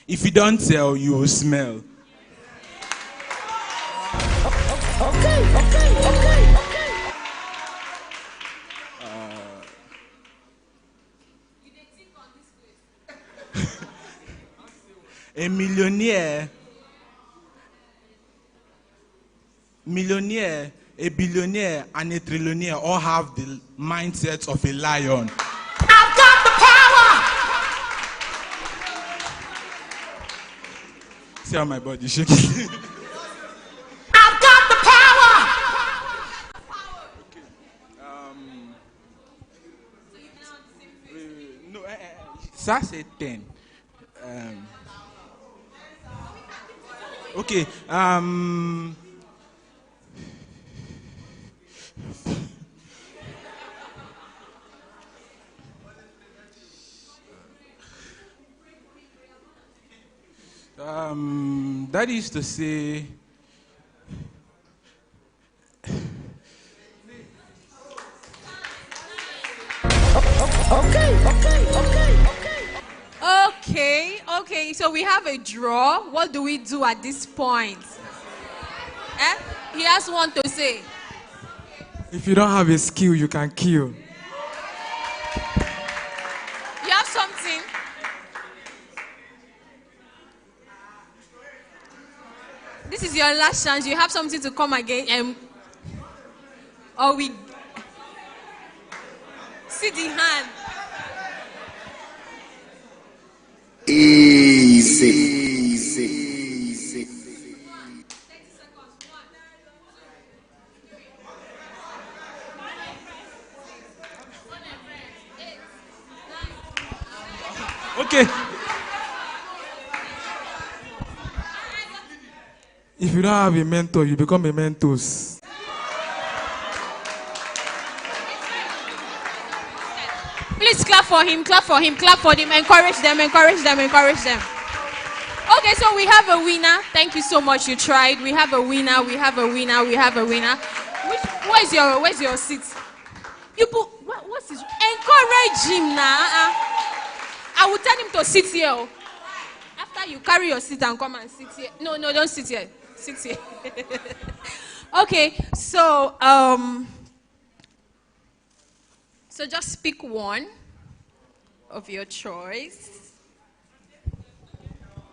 If you don't tell, you will smell. Okay. A millionaire, a billionaire, and a trillionaire all have the mindset of a lion. I've got the power. See how my body shaking. I've got the power. No, Sir said 10. Okay. That is to say, Okay, so we have a draw. What do we do at this point? He has one to say. If you don't have a skill, you can kill. You have something? This is your last chance. You have something to come again. Or we see the hand. Easy. okay. If you don't have a mentor, you become a mentos. Please clap for him. Encourage them. Okay, so we have a winner. Thank you so much. You tried. We have a winner. Where's your seat? You put what's his? Encourage him now. I will tell him to sit here. After you carry your seat and come and sit here. No, don't sit here. Sit here. Okay, so just pick one of your choice.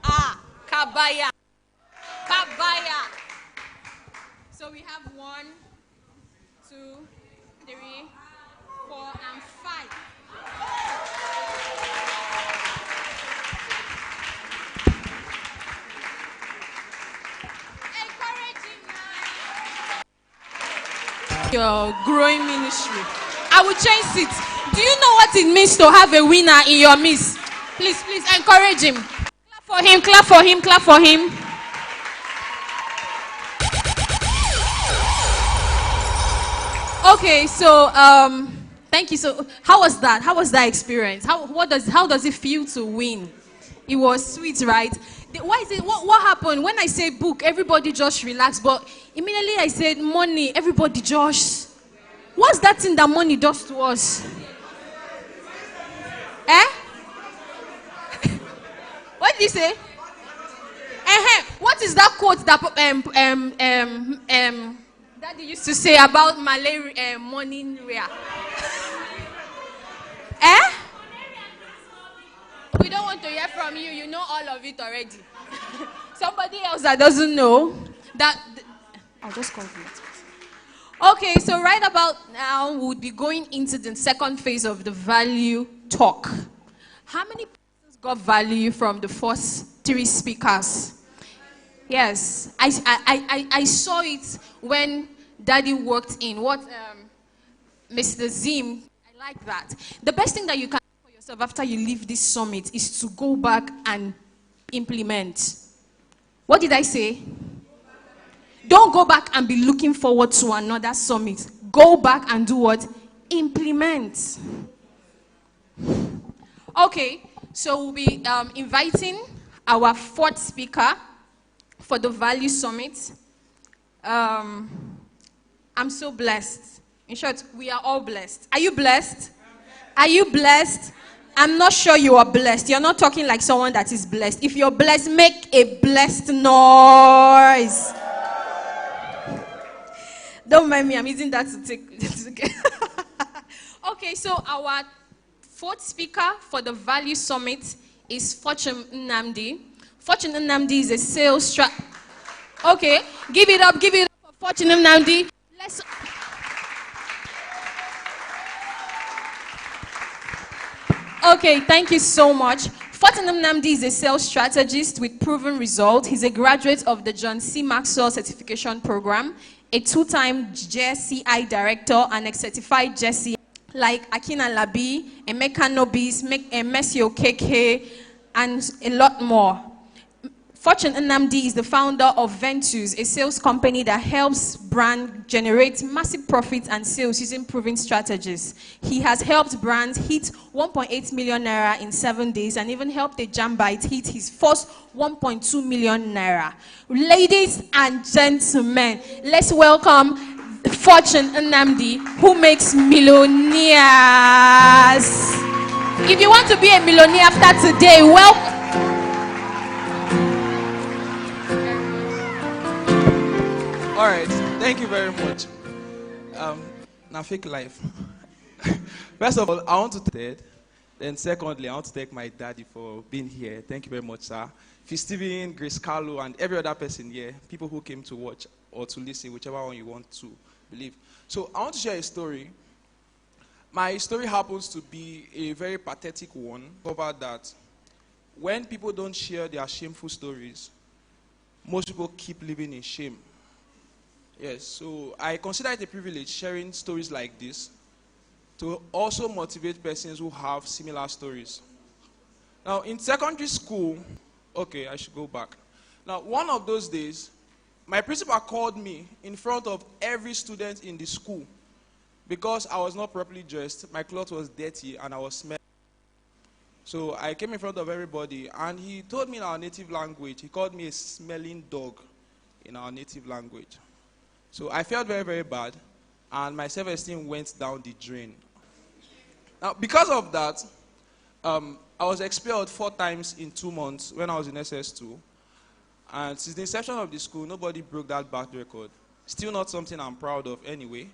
Kabaya. So we have 1, 2, 3, 4, and 5. Your growing ministry. I will change seats. Do you know what it means to have a winner in your midst? Please encourage him. Clap for him. Okay, so thank you. So how was that experience? How does it feel to win? It was sweet, right? Why is it? What happened? When I say book, everybody just relaxed. But immediately I said money, everybody just. What's that thing that money does to us? What did you say? What is that quote that Daddy used to say about malaria, moninria? We don't want to hear from you. You know all of it already. Somebody else that doesn't know that. I'll just complete it. Okay, so right about now we'll be going into the second phase of the value talk. How many persons got value from the first 3 speakers? Yes, I saw it when Daddy worked in what Mr. Zim. I like that. The best thing that you can do for yourself after you leave this summit is to go back and implement. What did I say? Don't go back and be looking forward to another summit. Go back and do what? Implement. Okay, so we'll be inviting our 4th speaker for the Value Summit. I'm so blessed. In short, we are all blessed. Are you blessed? Are you blessed? I'm not sure you are blessed. You're not talking like someone that is blessed. If you're blessed, make a blessed noise. Don't mind me, I'm using that to take. Okay, so our fourth speaker for the Value Summit is Fortune Nnamdi. Fortune Nnamdi is a sales Okay, give it up for Fortune Nnamdi. Okay, thank you so much. Fortune Nnamdi is a sales strategist with proven results. He's a graduate of the John C. Maxwell Certification Program, a two-time JSCI director, and a certified JSCI, like Akina Labi, Emeka Nobis, Messi Okeke, and a lot more. Fortune Nnamdi is the founder of Ventus, a sales company that helps brands generate massive profits and sales using proven strategies. He has helped brands hit 1.8 million naira in 7 days and even helped a Jambite hit his first 1.2 million naira. Ladies and gentlemen, let's welcome Fortune Nnamdi, who makes millionaires. If you want to be a millionaire after today, welcome. All right, thank you very much. Now, fake life. First of all, I want to thank. Then, secondly, I want to thank my daddy for being here. Thank you very much, sir. Steven, Grace Carlo, and every other person here, people who came to watch or to listen, whichever one you want to believe. So, I want to share a story. My story happens to be a very pathetic one. Over that, when people don't share their shameful stories, most people keep living in shame. Yes, so I consider it a privilege sharing stories like this to also motivate persons who have similar stories. Now, in secondary school, okay, I should go back. Now, one of those days, my principal called me in front of every student in the school because I was not properly dressed, my clothes was dirty, and I was smelling. So I came in front of everybody, and he told me in our native language, he called me a smelling dog in our native language. So I felt very, very bad, and my self-esteem went down the drain. Now, because of that, I was expelled 4 times in 2 months when I was in SS2. And since the inception of the school, nobody broke that bad record. Still not something I'm proud of anyway.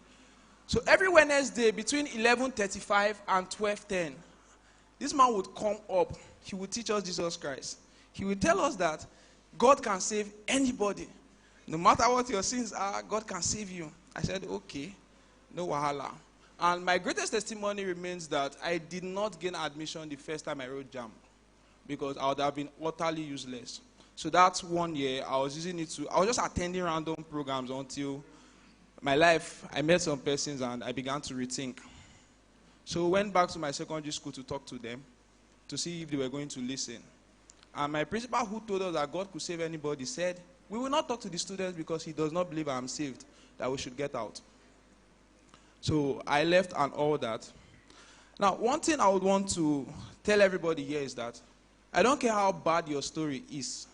So every Wednesday between 11:35 and 12:10, this man would come up. He would teach us Jesus Christ. He would tell us that God can save anybody. No matter what your sins are, God can save you. I said, okay, no wahala. And my greatest testimony remains that I did not gain admission the first time I wrote JAMB because I would have been utterly useless. So that's 1 year. I was using it I was just attending random programs until my life, I met some persons and I began to rethink. So I went back to my secondary school to talk to them to see if they were going to listen. And my principal, who told us that God could save anybody, said, we will not talk to the students because he does not believe I am saved, that we should get out. So I left and all that. Now, one thing I would want to tell everybody here is that I don't care how bad your story is,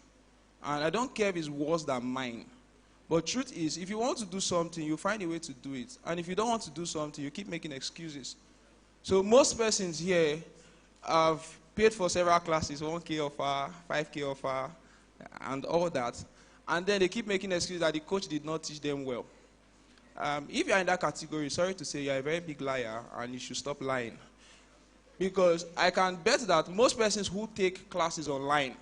and I don't care if it's worse than mine. But truth is, if you want to do something, you find a way to do it. And if you don't want to do something, you keep making excuses. So most persons here have paid for several classes, 1K offer, 5K offer, and all that. And then they keep making excuses that the coach did not teach them well. If you're in that category, sorry to say, you're a very big liar and you should stop lying. Because I can bet that most persons who take classes online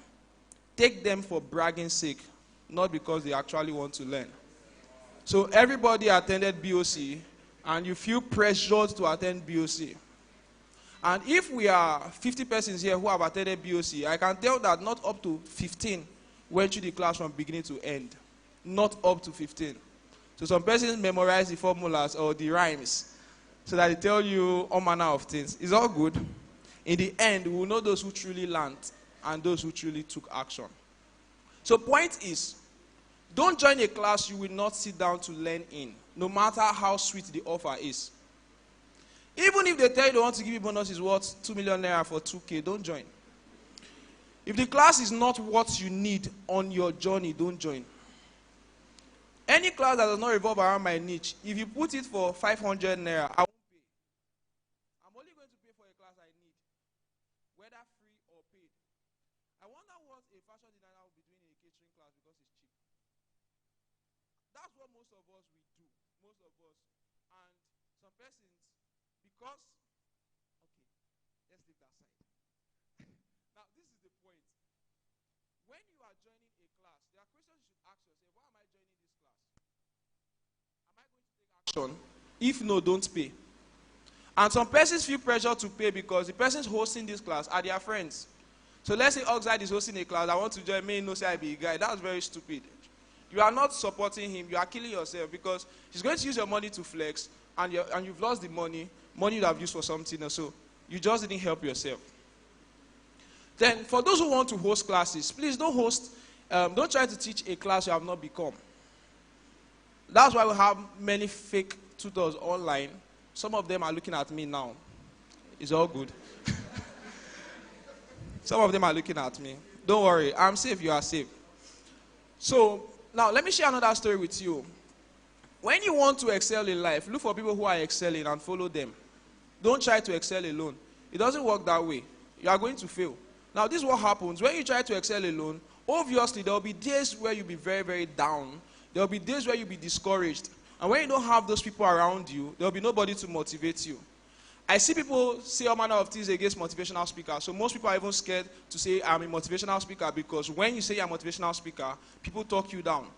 take them for bragging's sake, not because they actually want to learn. So everybody attended BOC and you feel pressured to attend BOC. And if we are 50 persons here who have attended BOC, I can tell that not up to 15 went through the class from beginning to end. Not up to 15. So some persons memorize the formulas or the rhymes so that they tell you all manner of things. It's all good. In the end, we will know those who truly learned and those who truly took action. So point is, don't join a class you will not sit down to learn in, no matter how sweet the offer is. Even if they tell you they want to give you bonuses worth 2 million naira for 2K, don't join. If the class is not what you need on your journey, don't join. Any class that does not revolve around my niche, if you put it for 500 naira, I won't pay. I'm only going to pay for a class I need. doubt a fashion designer will be doing a catering class because it's cheap. That's what most of us we do. Most of us. And some persons, because, okay, let's leave that side. Now, this is the point. When you are joining a class, there are questions you should ask yourself. Why am I joining this class? Am I going to take action? If no, don't pay. And some persons feel pressure to pay because the persons hosting this class are their friends. So let's say Oxide is hosting a class. I want to join. May no say I be a guy. That's very stupid. You are not supporting him. You are killing yourself because he's going to use your money to flex, and you've lost the money you have used for something or so. You just didn't help yourself. Then, for those who want to host classes, please don't host. Don't try to teach a class you have not become. That's why we have many fake tutors online. Some of them are looking at me now. It's all good. Some of them are looking at me. Don't worry, I'm safe, you are safe. So, now let me share another story with you. When you want to excel in life, look for people who are excelling and follow them. Don't try to excel alone. It doesn't work that way. You are going to fail. Now, this is what happens. When you try to excel alone, obviously there will be days where you'll be very, very down. There will be days where you'll be discouraged. And when you don't have those people around you, there will be nobody to motivate you. I see people say all manner of things against motivational speakers. So most people are even scared to say I'm a motivational speaker because when you say you're a motivational speaker, people talk you down.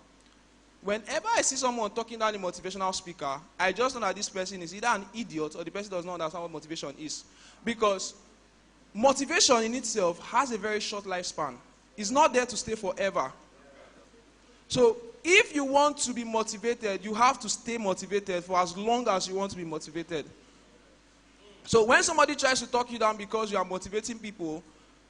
Whenever I see someone talking down a motivational speaker, I just know that this person is either an idiot or the person does not understand what motivation is. Because motivation in itself has a very short lifespan. It's not there to stay forever. So if you want to be motivated, you have to stay motivated for as long as you want to be motivated. So when somebody tries to talk you down because you are motivating people,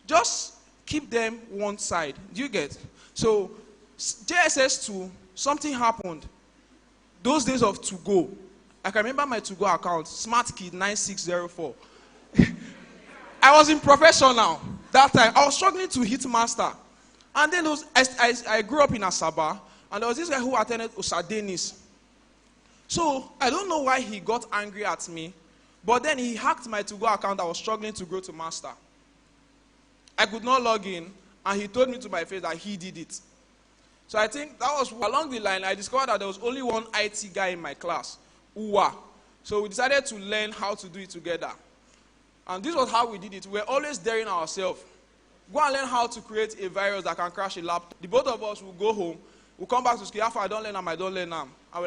just keep them one side. Do you get? So JSS 2, something happened. Those days of To Go. I can remember my To Go account, SmartKid9604. I was in professional that time. I was struggling to hit master. And then I grew up in Asaba, and there was this guy who attended Osadenis. So I don't know why he got angry at me. But then he hacked my To Go account. I was struggling to grow to master. I could not log in, and he told me to my face that he did it. So I think that was along the line, I discovered that there was only one IT guy in my class, Uwa. So we decided to learn how to do it together. And this was how we did it. We were always daring ourselves. Go and learn how to create a virus that can crash a laptop. The both of us will go home. We'll come back to school. After I don't learn them, I don't learn them.